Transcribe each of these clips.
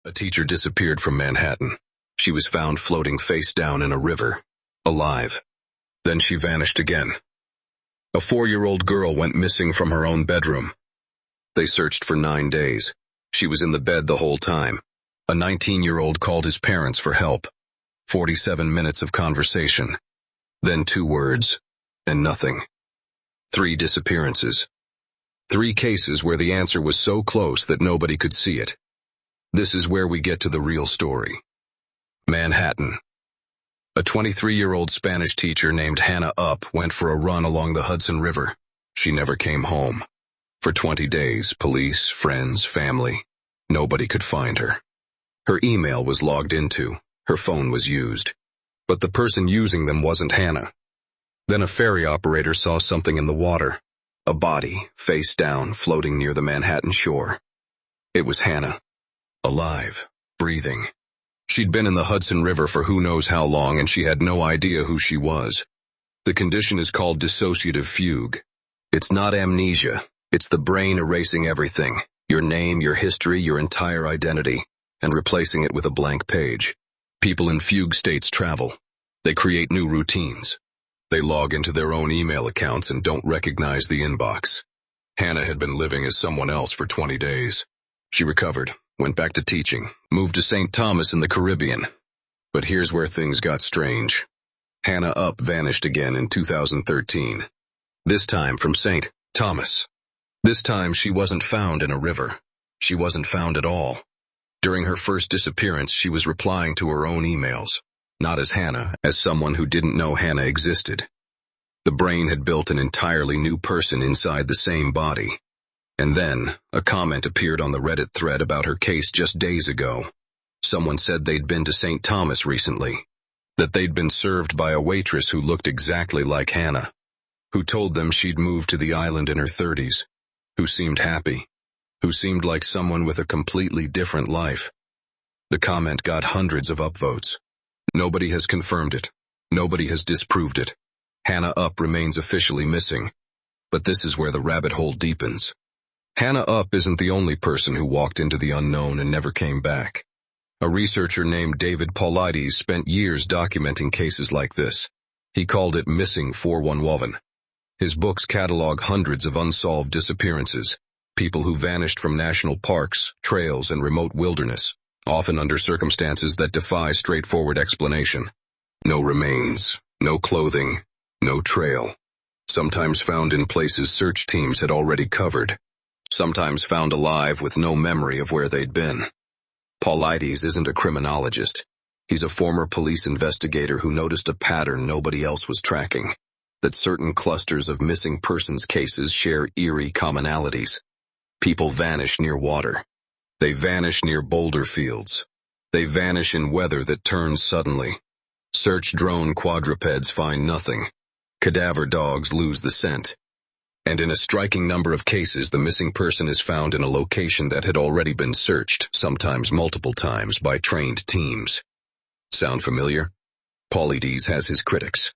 A teacher disappeared from Manhattan. She was found floating face down in a river, alive. Then she vanished again. A 4-year-old girl went missing from her own bedroom. They searched for 9 days. She was in the bed the whole time. A 19-year-old called his parents for help. 47 minutes of conversation. Then 2 words, and nothing. 3 disappearances. 3 cases where the answer was so close that nobody could see it. This is where we get to the real story. Manhattan. A 23-year-old Spanish teacher named Hannah went for a run along the Hudson River. She never came home. For 20 days, police, friends, family, nobody could find her. Her email was logged into, her phone was used. But the person using them wasn't Hannah. Then a ferry operator saw something in the water. A body, face down, floating near the Manhattan shore. It was Hannah. Alive, breathing. She'd been in the Hudson River for who knows how long and she had no idea who she was. The condition is called dissociative fugue. It's not amnesia, it's the brain erasing everything, your name, your history, your entire identity, and replacing it with a blank page. People in fugue states travel. They create new routines. They log into their own email accounts and don't recognize the inbox. Hannah had been living as someone else for 20 days. She recovered, went back to teaching, moved to St. Thomas in the Caribbean. But here's where things got strange. Hannah vanished again in 2013. This time from St. Thomas. This time she wasn't found in a river. She wasn't found at all. During her first disappearance, she was replying to her own emails. Not as Hannah, as someone who didn't know Hannah existed. The brain had built an entirely new person inside the same body. And then, a comment appeared on the Reddit thread about her case just days ago. Someone said they'd been to St. Thomas recently. That they'd been served by a waitress who looked exactly like Hannah. Who told them she'd moved to the island in her 30s. Who seemed happy. Who seemed like someone with a completely different life. The comment got hundreds of upvotes. Nobody has confirmed it. Nobody has disproved it. Hannah remains officially missing. But this is where the rabbit hole deepens. Hannah isn't the only person who walked into the unknown and never came back. A researcher named David Paulides spent years documenting cases like this. He called it Missing 411. His books catalog hundreds of unsolved disappearances, people who vanished from national parks, trails, and remote wilderness, often under circumstances that defy straightforward explanation. No remains, no clothing, no trail. Sometimes found in places search teams had already covered. Sometimes found alive with no memory of where they'd been. Paulides isn't a criminologist. He's a former police investigator who noticed a pattern nobody else was tracking. That certain clusters of missing persons cases share eerie commonalities. People vanish near water. They vanish near boulder fields. They vanish in weather that turns suddenly. Search drone quadrupeds find nothing. Cadaver dogs lose the scent. And in a striking number of cases, the missing person is found in a location that had already been searched, sometimes multiple times, by trained teams. Sound familiar? Paulides has his critics.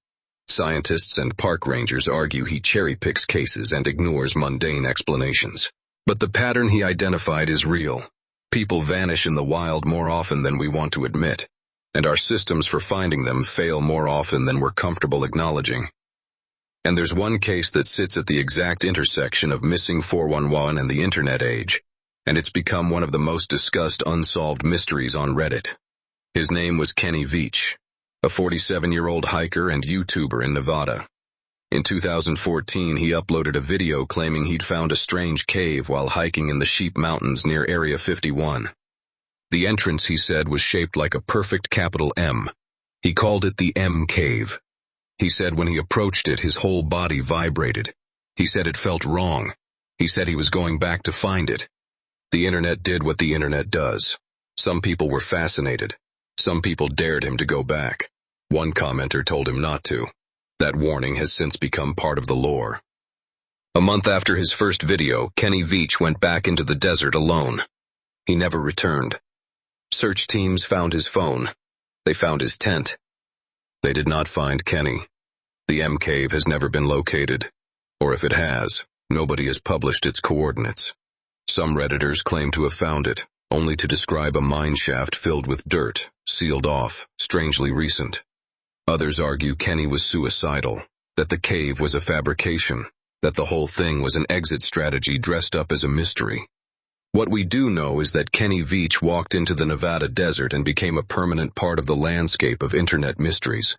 Scientists and park rangers argue he cherry-picks cases and ignores mundane explanations. But the pattern he identified is real. People vanish in the wild more often than we want to admit, and our systems for finding them fail more often than we're comfortable acknowledging. And there's one case that sits at the exact intersection of Missing 411 and the internet age, and it's become one of the most discussed unsolved mysteries on Reddit. His name was Kenny Veach, a 47-year-old hiker and YouTuber in Nevada. In 2014, he uploaded a video claiming he'd found a strange cave while hiking in the Sheep Mountains near Area 51. The entrance, he said, was shaped like a perfect capital M. He called it the M Cave. He said when he approached it, his whole body vibrated. He said it felt wrong. He said he was going back to find it. The internet did what the internet does. Some people were fascinated. Some people dared him to go back. One commenter told him not to. That warning has since become part of the lore. A month after his first video, Kenny Veach went back into the desert alone. He never returned. Search teams found his phone. They found his tent. They did not find Kenny. The M Cave has never been located. Or if it has, nobody has published its coordinates. Some Redditors claim to have found it. only to describe a mine shaft filled with dirt, sealed off, strangely recent. Others argue Kenny was suicidal, that the cave was a fabrication, that the whole thing was an exit strategy dressed up as a mystery. What we do know is that Kenny Veach walked into the Nevada desert and became a permanent part of the landscape of internet mysteries.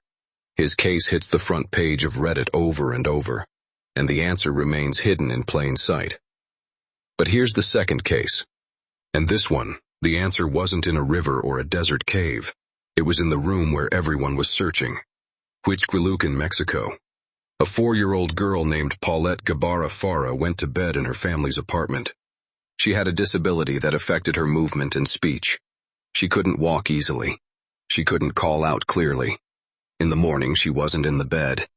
His case hits the front page of Reddit over and over, and the answer remains hidden in plain sight. But here's the second case. And this one, the answer wasn't in a river or a desert cave. It was in the room where everyone was searching. Huixquilucan, Mexico. A 4-year-old girl named Paulette Gabarra Farah went to bed in her family's apartment. She had a disability that affected her movement and speech. She couldn't walk easily. She couldn't call out clearly. In the morning, she wasn't in the bed.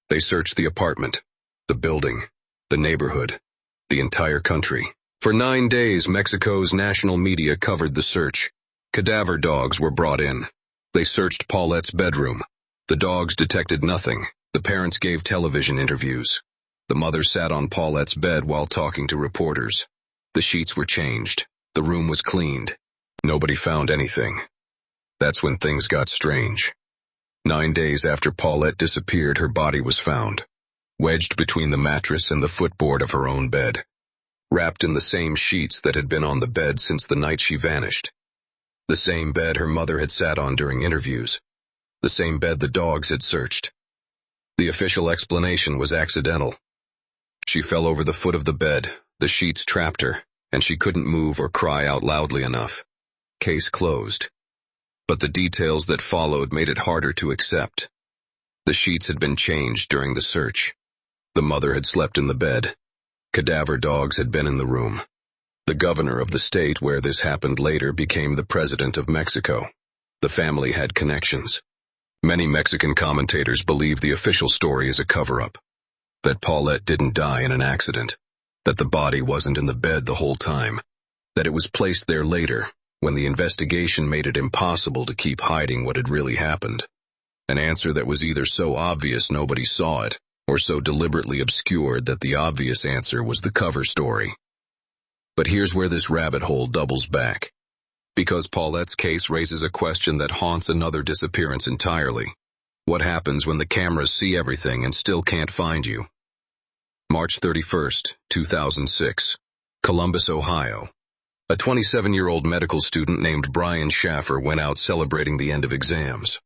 They searched the apartment, the building, the neighborhood, the entire country. For 9 days, Mexico's national media covered the search. Cadaver dogs were brought in. They searched Paulette's bedroom. The dogs detected nothing. The parents gave television interviews. The mother sat on Paulette's bed while talking to reporters. The sheets were changed. The room was cleaned. Nobody found anything. That's when things got strange. 9 days after Paulette disappeared, her body was found, wedged between the mattress and the footboard of her own bed, wrapped in the same sheets that had been on the bed since the night she vanished. The same bed her mother had sat on during interviews. The same bed the dogs had searched. The official explanation was accidental. She fell over the foot of the bed, the sheets trapped her, and she couldn't move or cry out loudly enough. Case closed. But the details that followed made it harder to accept. The sheets had been changed during the search. The mother had slept in the bed. Cadaver dogs had been in the room. The governor of the state where this happened later became the president of Mexico. The family had connections. Many Mexican commentators believe the official story is a cover-up. That Paulette didn't die in an accident. That the body wasn't in the bed the whole time. That it was placed there later, when the investigation made it impossible to keep hiding what had really happened. An answer that was either so obvious nobody saw it, or so deliberately obscured that the obvious answer was the cover story. But here's where this rabbit hole doubles back. Because Paulette's case raises a question that haunts another disappearance entirely. What happens when the cameras see everything and still can't find you? March 31st, 2006. Columbus, Ohio. A 27-year-old medical student named Brian Schaffer went out celebrating the end of exams.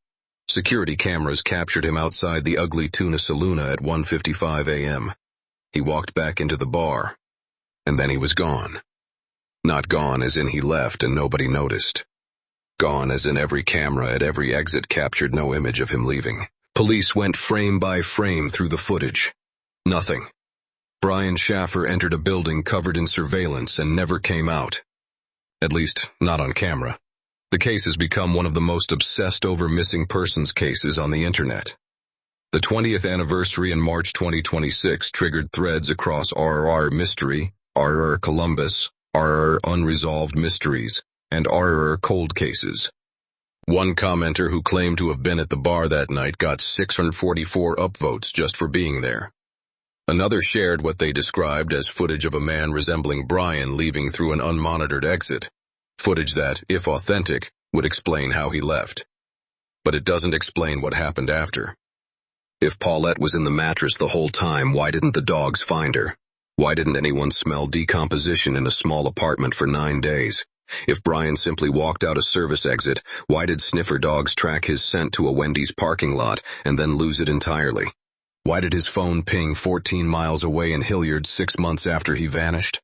Security cameras captured him outside the Ugly Tuna Saloon at 1:55 a.m. He walked back into the bar, and then he was gone. Not gone as in he left and nobody noticed. Gone as in every camera at every exit captured no image of him leaving. Police went frame by frame through the footage. Nothing. Brian Schaffer entered a building covered in surveillance and never came out. At least, not on camera. The case has become one of the most obsessed over missing persons cases on the internet. The 20th anniversary in March 2026 triggered threads across RR Mystery, RR Columbus, RR Unresolved Mysteries, and RR Cold Cases. One commenter who claimed to have been at the bar that night got 644 upvotes just for being there. Another shared what they described as footage of a man resembling Brian leaving through an unmonitored exit. Footage that, if authentic, would explain how he left. But it doesn't explain what happened after. If Paulette was in the mattress the whole time, why didn't the dogs find her? Why didn't anyone smell decomposition in a small apartment for 9 days? If Brian simply walked out a service exit, why did sniffer dogs track his scent to a Wendy's parking lot and then lose it entirely? Why did his phone ping 14 miles away in Hilliard 6 months after he vanished?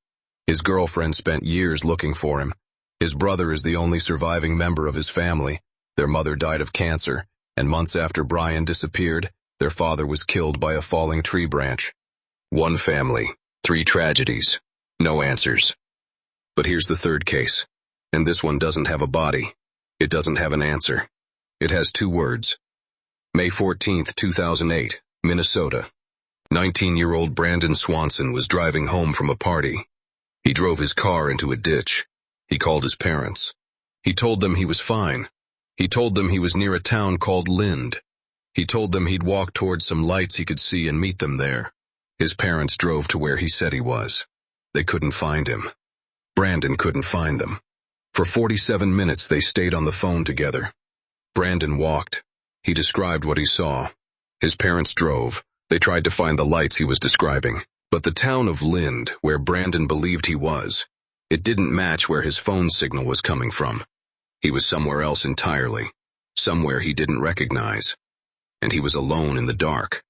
His girlfriend spent years looking for him. His brother is the only surviving member of his family. Their mother died of cancer, and months after Brian disappeared, their father was killed by a falling tree branch. One family, 3 tragedies, no answers. But here's the third case, and this one doesn't have a body. It doesn't have an answer. It has 2 words. May 14th, 2008, Minnesota. 19-year-old Brandon Swanson was driving home from a party. He drove his car into a ditch. He called his parents. He told them he was fine. He told them he was near a town called Lind. He told them he'd walk towards some lights he could see and meet them there. His parents drove to where he said he was. They couldn't find him. Brandon couldn't find them. For 47 minutes they stayed on the phone together. Brandon walked. He described what he saw. His parents drove. They tried to find the lights he was describing. But the town of Lind, where Brandon believed he was, it didn't match where his phone signal was coming from. He was somewhere else entirely. Somewhere he didn't recognize. And he was alone in the dark.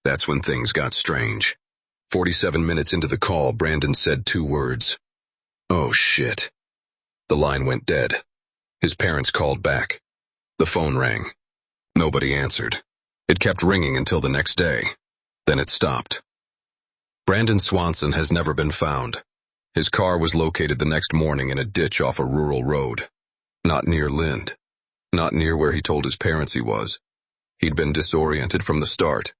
That's when things got strange. 47 minutes into the call, Brandon said 2 words. "Oh shit." The line went dead. His parents called back. The phone rang. Nobody answered. It kept ringing until the next day. Then it stopped. Brandon Swanson has never been found. His car was located the next morning in a ditch off a rural road. Not near Lind. Not near where he told his parents he was. He'd been disoriented from the start.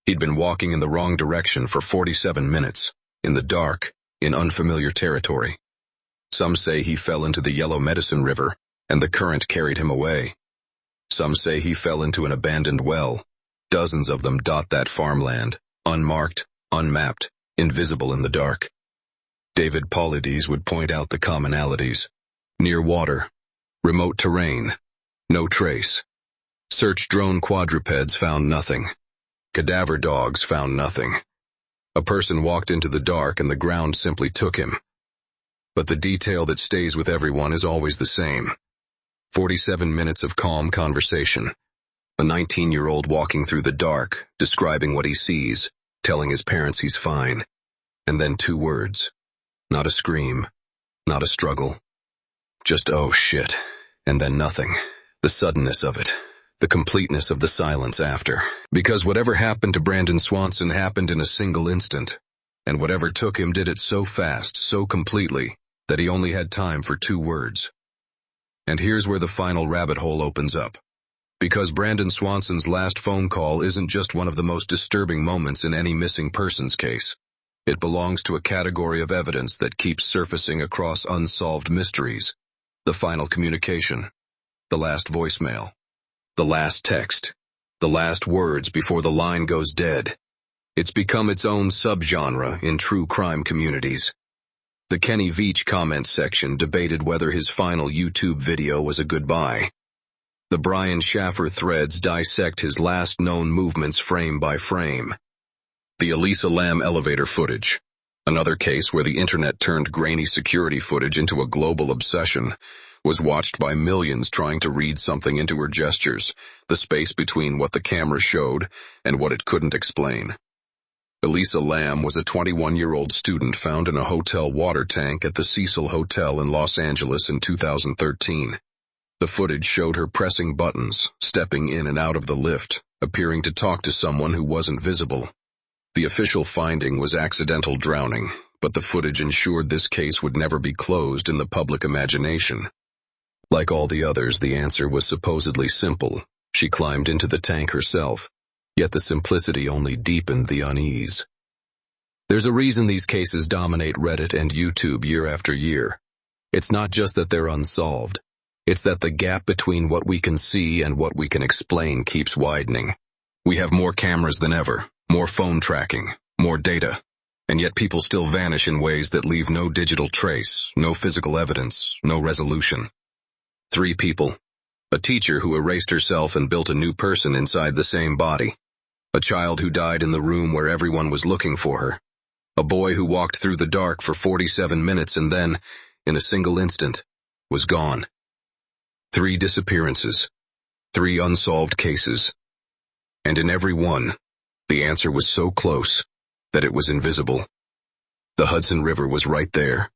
He'd been walking in the wrong direction for 47 minutes, in the dark, in unfamiliar territory. Some say he fell into the Yellow Medicine River, and the current carried him away. Some say he fell into an abandoned well. Dozens of them dot that farmland, unmarked, unmapped, invisible in the dark. David Paulides would point out the commonalities. Near water. Remote terrain. No trace. Search drone quadrupeds found nothing. Cadaver dogs found nothing. A person walked into the dark and the ground simply took him. But the detail that stays with everyone is always the same. 47 minutes of calm conversation. A 19-year-old walking through the dark, describing what he sees, telling his parents he's fine. And then 2 words. Not a scream. Not a struggle. Just oh shit. And then nothing. The suddenness of it. The completeness of the silence after. Because whatever happened to Brandon Swanson happened in a single instant. And whatever took him did it so fast, so completely, that he only had time for 2 words. And here's where the final rabbit hole opens up. Because Brandon Swanson's last phone call isn't just one of the most disturbing moments in any missing persons case. It belongs to a category of evidence that keeps surfacing across unsolved mysteries. The final communication. The last voicemail. The last text. The last words before the line goes dead. It's become its own subgenre in true crime communities. The Kenny Veach comments section debated whether his final YouTube video was a goodbye. The Brian Schaffer threads dissect his last known movements frame by frame. The Elisa Lam elevator footage. Another case where the internet turned grainy security footage into a global obsession, was watched by millions trying to read something into her gestures, the space between what the camera showed and what it couldn't explain. Elisa Lam was a 21-year-old student found in a hotel water tank at the Cecil Hotel in Los Angeles in 2013. The footage showed her pressing buttons, stepping in and out of the lift, appearing to talk to someone who wasn't visible. The official finding was accidental drowning, but the footage ensured this case would never be closed in the public imagination. Like all the others, the answer was supposedly simple. She climbed into the tank herself, yet the simplicity only deepened the unease. There's a reason these cases dominate Reddit and YouTube year after year. It's not just that they're unsolved. It's that the gap between what we can see and what we can explain keeps widening. We have more cameras than ever, more phone tracking, more data, and yet people still vanish in ways that leave no digital trace, no physical evidence, no resolution. 3 people. A teacher who erased herself and built a new person inside the same body. A child who died in the room where everyone was looking for her. A boy who walked through the dark for 47 minutes and then, in a single instant, was gone. 3 disappearances. 3 unsolved cases. And in every one, the answer was so close that it was invisible. The Hudson River was right there.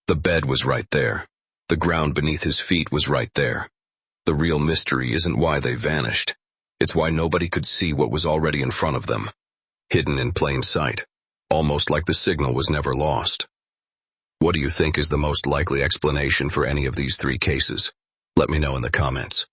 The bed was right there. The ground beneath his feet was right there. The real mystery isn't why they vanished. It's why nobody could see what was already in front of them. Hidden in plain sight. Almost like the signal was never lost. What do you think is the most likely explanation for any of these 3 cases? Let me know in the comments.